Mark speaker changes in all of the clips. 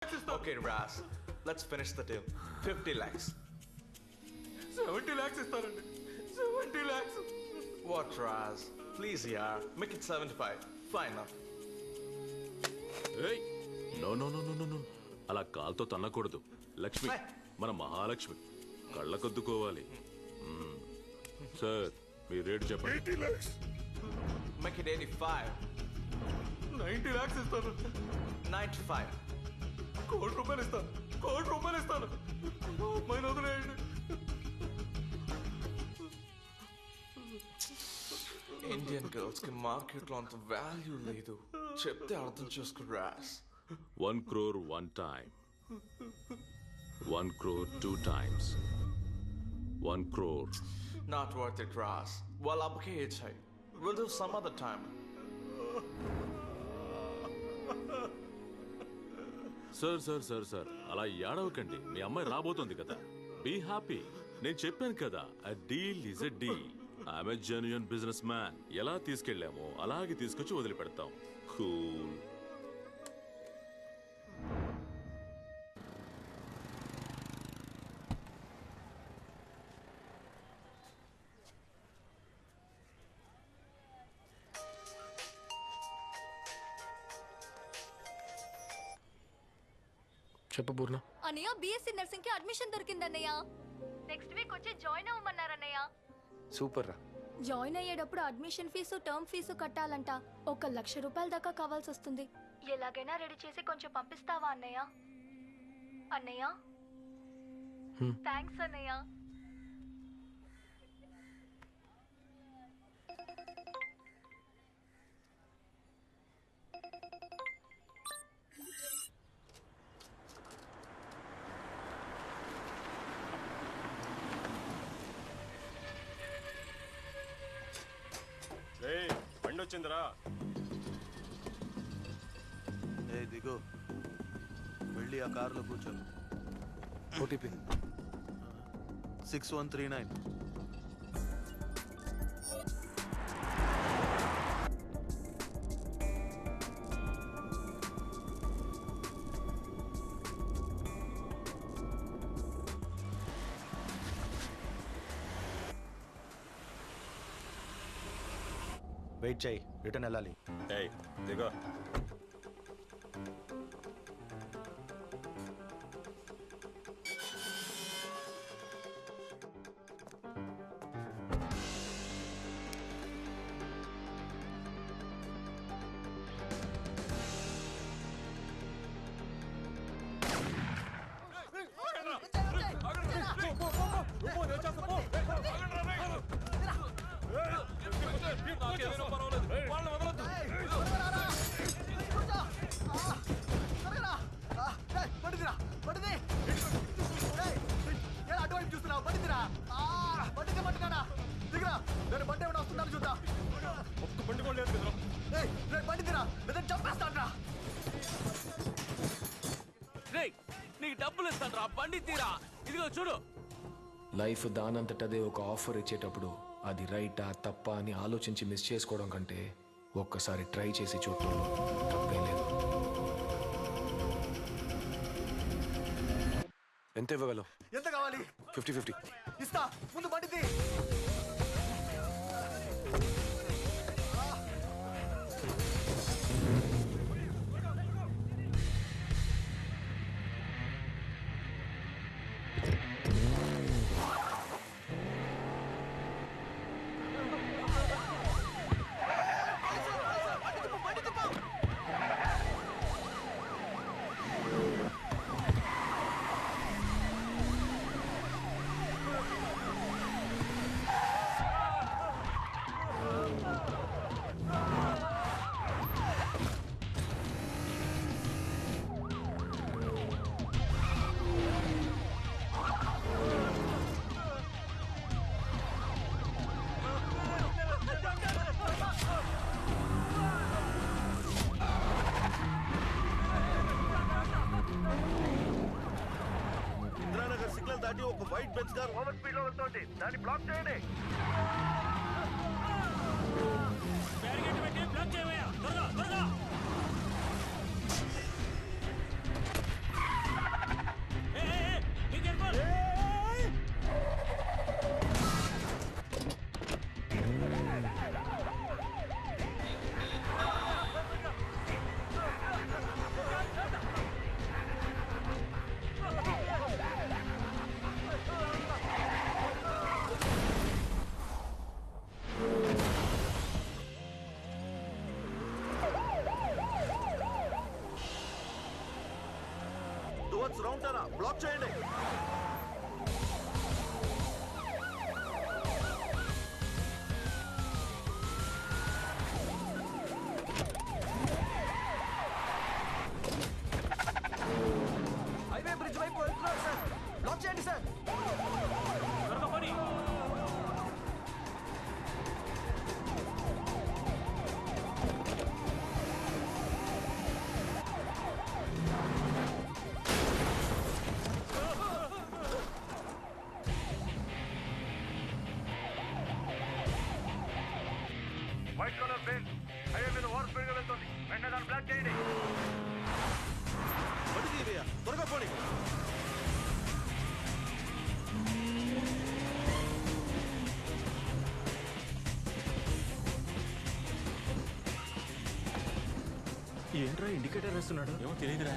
Speaker 1: Okay, Ras, let's finish the deal. 50 lakhs.
Speaker 2: 70 lakhs ఇస్తారండి. 70 lakhs.
Speaker 1: What, Ras? Please, yeah. Make it 75. Fine enough.
Speaker 3: ఏయ్ no no no no no no అలా కాల్తో తన్నకూడదు. లక్ష్మి మన మహాలక్ష్మి కళ్ళకొద్దుకోవాలి. Sir మీ రేటు చెప్పండి.
Speaker 4: 80 lakhs.
Speaker 1: Make it 85.
Speaker 2: 90 lakhs ఇస్తాను.
Speaker 1: 95.
Speaker 2: ₹1 ఇస్తాను. ₹1 ఇస్తాను. అమ్మాయిని వదిలేయండి.
Speaker 1: Indian girls కి మార్కెట్లో అంత వాల్యూ లేదు. చెప్తే అర్థం చేసుకో Ross.
Speaker 3: 1 crore 1 time. 1 crore 2 times. 1 crore.
Speaker 1: Not worth it, Ras. Well, అబ్బకే ఇచ్చాయి. We'll do some other time.
Speaker 3: Sir sir sir sir అలా ఏడవకండి. మీ అమ్మాయి రాబోతోంది కదా. Be happy. నేను చెప్పాను కదా, a deal is a deal. I'm a genuine business man. ఎలా తీసుకెళ్ళామో అలాగే తీసుకొచ్చి వదిలిపెడతాం. కూల్.
Speaker 5: చెప్పు పూర్ణ.
Speaker 6: అన్నయ్య బీఎస్సీ నర్సింగ్ కి అడ్మిషన్ దొరికిందన్నయ్య. నెక్స్ట్ వీక్ వచ్చి జాయిన్ అవ్వమన్నారన్నయ్య.
Speaker 5: సూపర్ రా.
Speaker 6: జాయిన్ అయ్యేటప్పుడు అడ్మిషన్ ఫీజు టర్మ్ ఫీజు కట్టాలంట. 1,00,000 దాకా కావాల్సి వస్తుంది. ఎలాగైనా రెడీ చేసి కొంచెం పంపిస్తావా అన్నయ్య? అన్నయ్య థ్యాంక్స్ అన్నయ్య.
Speaker 4: బండి వచ్చిందిరా.
Speaker 7: ఏ దిగు, వెళ్ళి ఆ కారులో కూర్చో.
Speaker 5: ఓటీపీ
Speaker 7: 6139. వెయిట్ చేయి, రిటర్న్ వెళ్ళాలి.
Speaker 4: ఏయ్ దిగో.
Speaker 8: నీకు డబ్బులు ఇస్తాను రా, బండి తీరా. ఇదిగో చూడు.
Speaker 5: లైఫ్ దానంతటదే ఒక ఆఫర్ ఇచ్చేటప్పుడు అది రైటా తప్పా అని ఆలోచించి మిస్ చేసుకోవడం కంటే ఒక్కసారి ట్రై చేసి చూడటం తప్పేం లేదు. ఎంత ఇవ్వగలవు?
Speaker 7: ఎంత కావాలి?
Speaker 5: 50-50
Speaker 7: ఇస్తా, ముందు బండిది. దాటి ఒక white bench car over speed లో వెళ్తోంది. దాన్ని బ్లాక్ చేయండి.
Speaker 8: బ్లాక్ చేయవయ్యా, త్వరగా త్వరగా.
Speaker 7: టువర్డ్స్ రౌండ్ టర్న్ బ్లాక్ చేయండి.
Speaker 8: హైవే బ్రిడ్జ్ వైపు వెళ్తున్నారు సార్. బ్లాక్ చేయండి సార్. త్వరగా పని.
Speaker 7: వైట్ కలర్ బెన్ హైవే మీద ఓవర్ స్పీడ్ గా వెళ్తుంది. వెంటనే దాన్ని బ్లాక్ చేయండి. త్వరగా పోనీ.
Speaker 2: ఏంట్రా ఇండికేటర్ వేస్తున్నాడు?
Speaker 3: ఏమో తెలియదురా.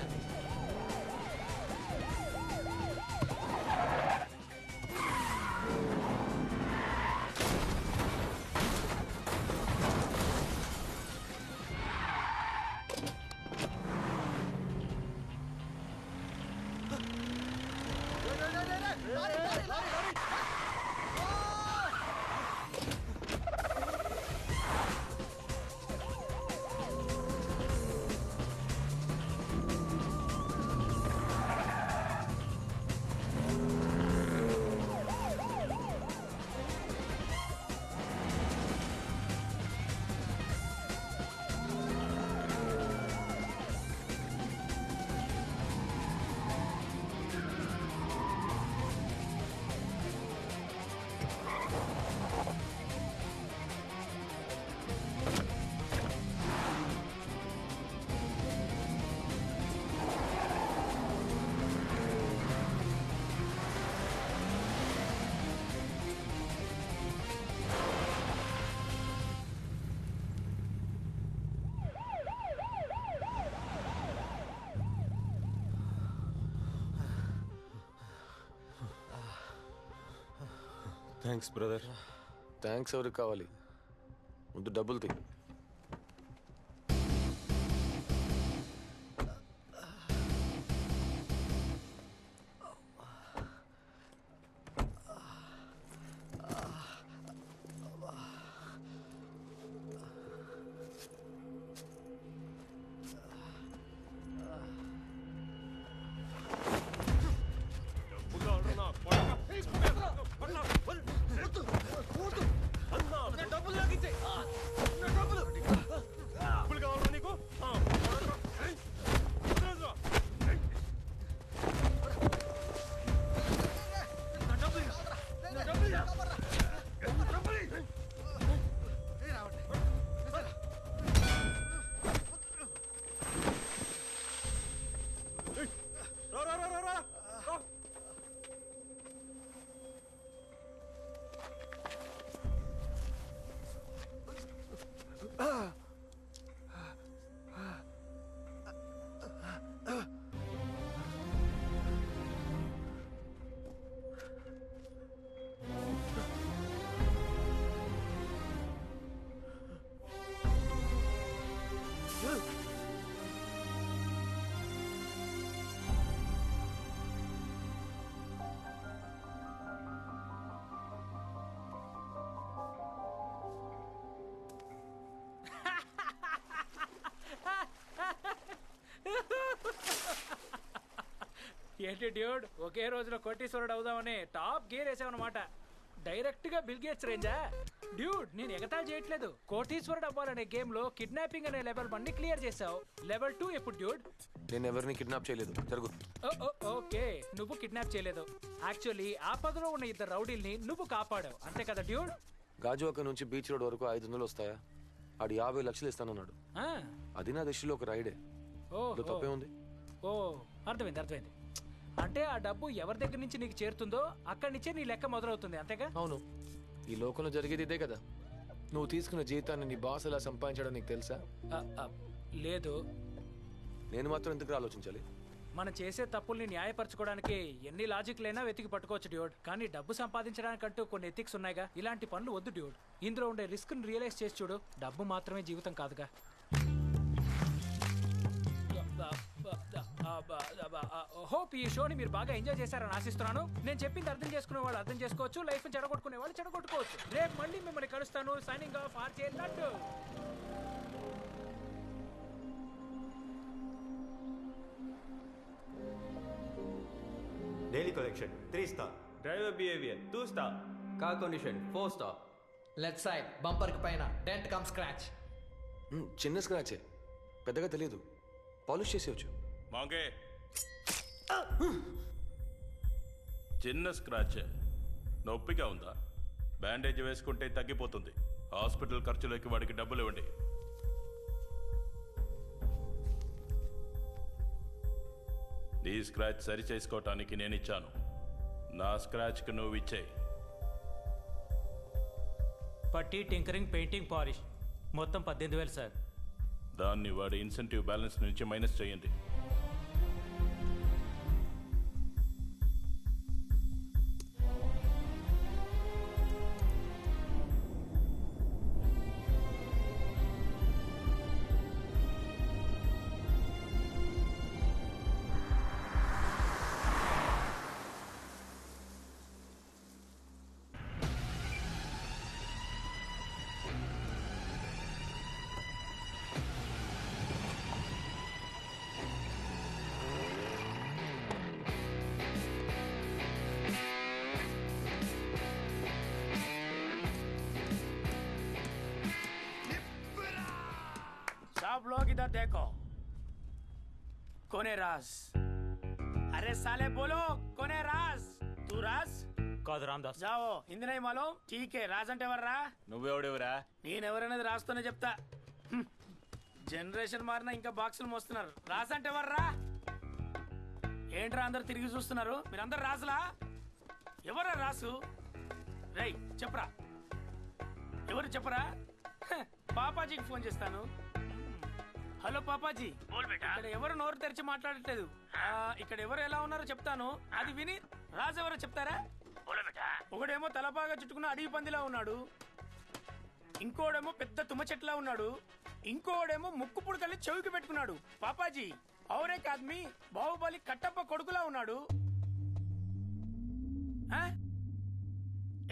Speaker 4: Thanks brother.
Speaker 5: థ్యాంక్స్ ఎవరికి కావాలి? ముందు డబ్బులు తీ.
Speaker 9: ఏంటి డ్యూడ్, ఒకే రోజులో కోటీశ్వరుడు అవుదామని టాప్ గేర్ వేసావన్నమాట. డైరెక్ట్ గా బిల్ గేట్స్ రేంజా? డ్యూడ్, నేను ఎగతాళి చేయట్లేదు. కోటీశ్వరుడు అవ్వాలనే గేమ్ లో కిడ్నాపింగ్ అనే లెవెల్ 1 ని క్లియర్ చేసావు. లెవెల్ 2 ఎప్పుడు డ్యూడ్?
Speaker 5: నేను ఎవరిని కిడ్నాప్ చేయలేదు. జరుగు.
Speaker 9: ఓకే, నువ్వు కిడ్నాప్ చేయలేదు. యాక్చువల్లీ ఆపదలో ఉన్న 2 రౌడీల్ని నువ్వు కాపాడావు, అంతే కదా డ్యూడ్?
Speaker 5: గాజువాక నుంచి బీచ్ రోడ్ వరకు 500 వస్తాయా? ఆడు 50 లక్షలు ఇస్తానన్నాడు. అది నా దృష్టిలో ఒక రైడే. తప్పే ఉంది.
Speaker 9: ఓ, అర్థమైంది. అంటే ఆ డబ్బు ఎవరి దగ్గర నుంచి నీకు చేరుతుందో అక్కడి నుంచే నీ లెక్క మొదలవుతుంది, అంతేగా?
Speaker 5: అవును. ఈ లోకంలో జరిగేది ఇదే కదా. నువ్వు తీసుకున్న జీతాన్ని నీ బాస్ ఎలా సంపాదించడం నీకు తెలుసా?
Speaker 9: లేదు.
Speaker 5: నేను మాత్రం ఎందుకు ఆలోచించాలి?
Speaker 9: మనం చేసే తప్పుల్ని న్యాయపరచుకోవడానికి ఎన్ని లాజిక్లైనా వెతికి పట్టుకోవచ్చు డ్యూడ్. కానీ డబ్బు సంపాదించడానికంటూ కొన్ని ఎథిక్స్ ఉన్నాయిగా. ఇలాంటి పనులు వద్దు డ్యూడ్. ఇందులో ఉండే రిస్క్ ని రియలైజ్ చేసి చూడు. డబ్బు మాత్రమే జీవితం కాదుగా. హోప్ ఈ షోని మీరు బాగా ఎంజాయ్ చేశారని ఆశిస్తున్నాను. నేను చెప్పింది అర్థం చేసుకునే వాళ్ళు అర్థం చేసుకోవచ్చు, లైఫ్ చెడగొట్టుకునే వాళ్ళు చెడగొట్టుకోవచ్చు. రేపు మళ్ళీ మిమ్మల్ని కలుస్తాను. Signing off RJ laddu.
Speaker 10: Daily collection 3 star. Driver behavior 2 star. Car condition 4 star.
Speaker 8: Left side bumper కి పైన డెంట్ కమ్ స్క్రాచ్.
Speaker 5: చిన్న స్క్రాచే, పెద్దగా తెలియదు. పాలిష్ చేసేవచ్చు.
Speaker 7: మాంగే చిన్న స్క్రాచ్, నొప్పిగా ఉందా? బ్యాండేజ్ వేసుకుంటే తగ్గిపోతుంది. హాస్పిటల్ ఖర్చులకి వాడికి డబ్బులు ఇవ్వండి. నీ స్క్రాచ్ సరి చేసుకోవటానికి నేను ఇచ్చాను. నా స్క్రాచ్కి నువ్వు ఇచ్చేయి.
Speaker 11: పట్టి, టింకరింగ్, పెయింటింగ్, పాలిష్ మొత్తం 18,000 సార్.
Speaker 7: దాన్ని వాడి ఇన్సెంటివ్ బ్యాలెన్స్ నుంచి మైనస్ చేయండి.
Speaker 9: सब लोग इधर देखो, कौन है राज? अरे साले बोलो, कौन है राज? तू राज?
Speaker 11: కాదు రామ్దాస్.
Speaker 9: जाओ, हिंदी नहीं मालूम? ठीक है, राज అంటే ఎవర్రా?
Speaker 7: నువ్వెవడెవరా?
Speaker 9: నేనెవరనేది రాస్తూనే చెప్తా. జనరేషన్ మారినా ఇంకా బాక్సులు మోస్తున్నారు. రాజ్ అంటే ఎవర్రా? ఏంట్రా అందరు తిరిగి చూస్తున్నారు? మీరందరు రాజులా? ఎవరా రాసు? రేయ్ చెప్పరా, ఎవరు చెప్పరా? పాపాజీకి ఫోన్ చేస్తాను. హలో పాపాజీ, ఇక్కడ ఎవరు నోరు తెరిచి మాట్లాడట్లేదు. ఇక్కడ ఎవరు ఎలా ఉన్నారో చెప్తాను, అది విని రాజు ఎవరో చెప్తారా? ఒకడేమో తలపాగా చుట్టుకున్న అడవి పందిలా ఉన్నాడు, ఇంకోడేమో పెద్ద తుమ్మ చెట్లా ఉన్నాడు, ఇంకోడేమో ముక్కు పుడకల్ని చెవికి పెట్టుకున్నాడు. పాపాజీ ఔరే ఆద్మీ బాహుబలి కట్టప్ప కొడుకులా ఉన్నాడు.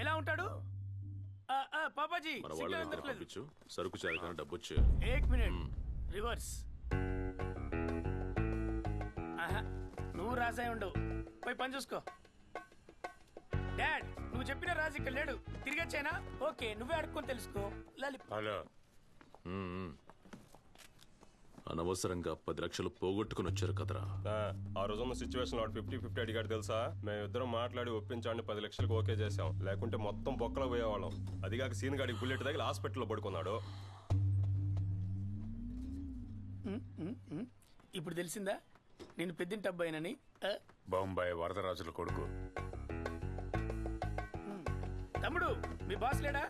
Speaker 9: ఎలా ఉంటాడు పాపాజీ?
Speaker 3: మన వాళ్ళని ఇద్దరు పంపించు, సరుకు చేరగానే డబ్బు వచ్చే.
Speaker 9: ఏక్ మినిట్, రివర్స్. నువ్వు రాజాయి ఉండవు, పోయి పని చూసుకో. డాడ్, నువ్వు చెప్పిన రాజు ఇక్కడ లేడు, తిరిగి వచ్చానా? ఓకే, నువ్వే అడుక్కొని తెలుసుకో.
Speaker 3: హలో. అనవసరంగా 10 లక్షలు పోగొట్టుకుని వచ్చారు కదరా.
Speaker 4: ఆ రోజున్న సిచ్యువేషన్ వాడు 50-50 అడిగాడు తెలుసా? మేమిద్దరం మాట్లాడి ఒప్పించాలని 10 లక్షలకు ఓకే చేసాం. లేకుంటే మొత్తం బొక్కలో పోయేవాళ్ళం. అదిగాక సీన్ గాడికి బుల్లెట్ తగిలి హాస్పిటల్లో పడుకున్నాడు.
Speaker 9: ఇప్పుడు తెలిసిందా నేను పెద్దింటి అబ్బాయినని?
Speaker 7: బొంబాయి వరదరాజుల కొడుకు.
Speaker 9: తమ్ముడు, మీ బాస్ లేడా?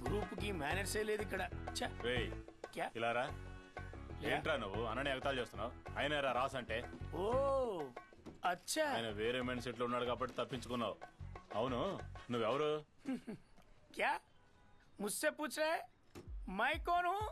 Speaker 9: గ్రూప్ కి మేనేజర్సే లేదు ఇక్కడ.
Speaker 7: ఇలారా, ఏంట్రా నువ్వు అన్నని ఎగతాలు చేస్తున్నావు? ఆయన రాస్ అంటే
Speaker 9: ఓ అచ్చా,
Speaker 7: ఆయన వేరే మైండ్ సెట్ లో ఉన్నాడు కాబట్టి తప్పించుకున్నావు. అవును, నువ్వెవరు?
Speaker 9: క్యా ముస్సే పూछ रहे मैं कौन हूं?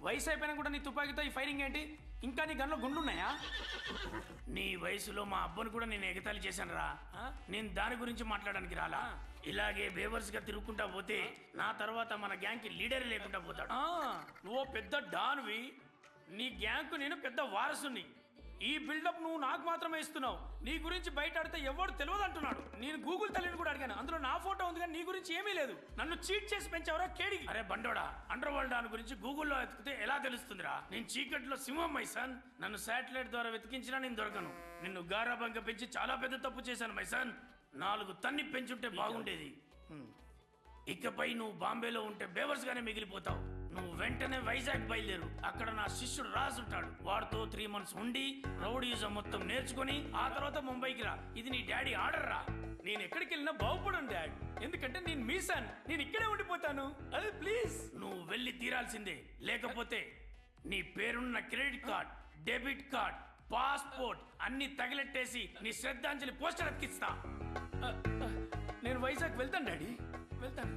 Speaker 12: వయసు అయిపోయినా కూడా నీ తుపాకీతో ఈ ఫైరింగ్ ఏంటి? ఇంకా నీ గన్లో గుండ్లున్నాయా? నీ వయసులో మా అబ్బను కూడా నేను ఎగతాళి చేశాను రా. నేను దాని గురించి మాట్లాడడానికి రాలా. ఇలాగే బేవర్స్గా తిరుగుకుంటా పోతే నా తర్వాత మన గ్యాంగ్కి లీడర్ లేకుండా పోతాడు. నువ్వు పెద్ద డాన్వి, నీ గ్యాంగ్కు నేను పెద్ద వారసుని. ఈ బిల్డప్ నువ్వు నాకు మాత్రమే ఇస్తున్నావు. నీ గురించి బయట ఆడితే ఎవరు తెలియదు అంటున్నాడు. నేను గూగుల్ తల్లిని కూడా అడిగాను, అందులో నా ఫోటో ఉంది కానీ నీ గురించి ఏమీ లేదు. నన్ను చీట్ చేసి పెంచావరా కేడికి. అరే బండోడా, అండర్ వరల్డ్ దాని గురించి గూగుల్లో వెతికితే ఎలా తెలుస్తుందిరా? నేను చీకట్లో సింహం మైసన్. నన్ను శాటిలైట్ ద్వారా వెతికించినా నేను దొరకను. నిన్ను గారాబంగా పెంచి చాలా పెద్ద తప్పు చేశాను మైసన్. 4 తన్ని పెంచుంటే బాగుండేది. ఇకపై నువ్వు బాంబేలో ఉంటే బేవర్స్ గానే మిగిలిపోతావు. నువ్వు వెంటనే వైజాగ్ బయలుదేరు. అక్కడ నా శిష్యుడు రాజు ఉంటాడు. వాడితో 3 months ఉండి రౌడీజం మొత్తం నేర్చుకుని ఆ తర్వాత ముంబైకి రా. ఇది నీ డాడీ ఆర్డర్ రా. నేను ఎక్కడికి వెళ్ళినా బాగుపడను డాడ్, ఎందుకంటే నేను మీసాన్. నేను ఇక్కడే ఉండిపోతాను. అదే ప్లీజ్ నువ్వు వెళ్ళి తీరాల్సిందే. లేకపోతే నీ పేరున్న credit card, debit card, passport అన్ని తగిలెట్టేసి నీ శ్రద్ధాంజలి పోస్టర్ అతికిస్తా. నేను వైజాగ్ వెళ్తాను డాడీ, వెళ్తాను.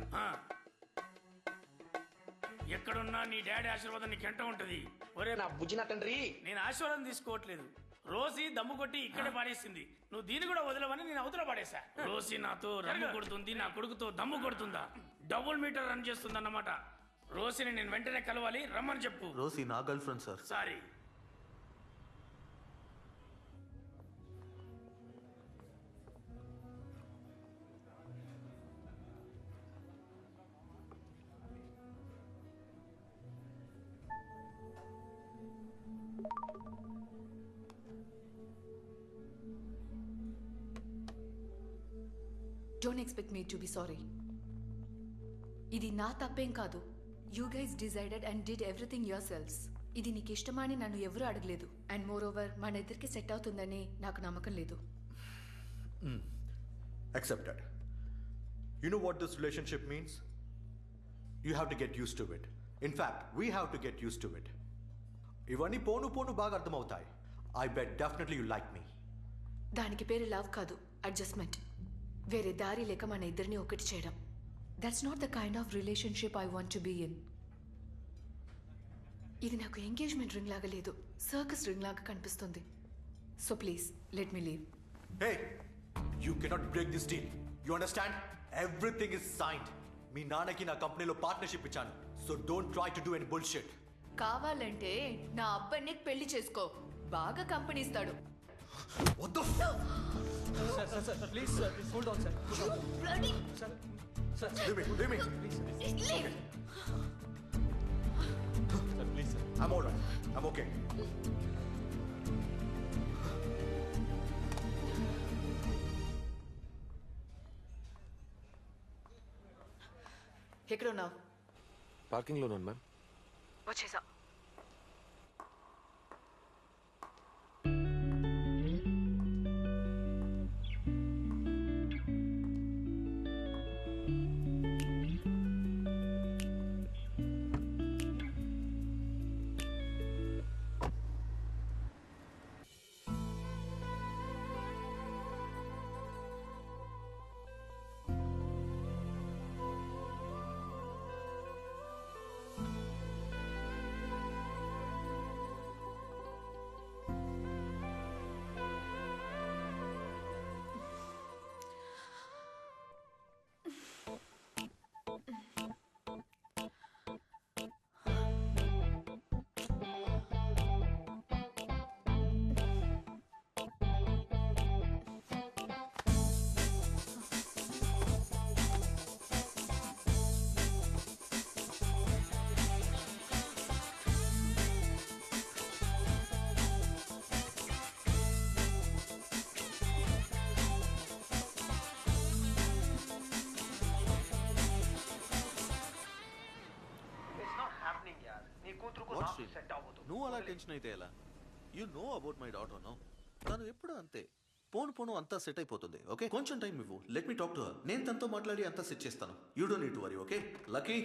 Speaker 12: ఎక్కడున్నా నీ డాడీ ఆశీర్వాదం నీకు ఎంట ఉంటది. ఒరే నా బుజ్జిన తండ్రి, నేను ఆశీర్వాదం తీసుకోవట్లేదు. రోసి దమ్ము కొట్టి ఇక్కడే పాడేసింది. నువ్వు దీన్ని కూడా వదలవని నేను అవతల పాడేశా. రోసి నాతో రమ్ము కొడుతుంది, నా కొడుకుతో దమ్ము కొడుతుందా? డబుల్ మీటర్ రన్ చేస్తుంది అన్నమాట. రోసిని నేను వెంటనే కలవాలి, రమ్మని చెప్పు.
Speaker 13: రోసి నా girl friend sir.
Speaker 12: Sorry.
Speaker 14: Don't expect me to be sorry. ఇది నా తప్పేం కాదు. You guys decided and did everything yourselves. ఇది నీకు ఇష్టమని నన్ను ఎవరూ అడగలేదు. అండ్ మోర్ ఓవర్ మన ఇద్దరికి సెట్ అవుతుందని నాకు నమ్మకం లేదు.
Speaker 13: Accepted. You know what this relationship means? You have to get used to it. In fact, we have to get used to it. ఇవన్నీ పోను పోను బాగా అర్థమవుతాయి. I bet definitely you like me.
Speaker 14: దానికి పేరు లవ్ కాదు, అడ్జస్ట్మెంట్. వేరే దారి లేక మన ఇద్దరిని ఒకటి చేయడం. That's not the kind of relationship I want to be in. ఇది నాకు ఎంగేజ్మెంట్ రింగ్ లాగా లేదు, సర్కస్ రింగ్ లాగా కనిపిస్తుంది. So please let me leave.
Speaker 13: Hey, you cannot break this deal. You understand? Everything is signed. మీ నాన్నకి నా కంపెనీలో partnership ఇచ్చాను. So don't try to do any bullshit.
Speaker 14: కావాలంటే నా అబ్బాయిని పెళ్లి చేసుకో, బాగా కంపెనీ ఇస్తాడు.
Speaker 13: What the
Speaker 8: Sir, please, sir, cool down, sir.
Speaker 14: Bloody!
Speaker 8: Sir,
Speaker 13: leave me.
Speaker 14: Leave!
Speaker 13: Sir, please, sir. I'm all right. I'm okay.
Speaker 14: ఎక్కడ ఉన్నావు?
Speaker 5: పార్కింగ్లో ఉన్నాను మ్యామ్.
Speaker 14: వచ్చేసా.
Speaker 13: నువ్వు అలా టెన్షన్ అయితే ఎలా? You know about my daughter no. తను ఎప్పుడు అంతే, పోను పోను అంతా సెట్ అయిపోతుంది. ఓకే, కొంచెం టైం ఇవ్వు. Let me talk to her. నేను తనతో మాట్లాడి అంతా సెట్ చేస్తాను. You don't need to worry. Okay lucky.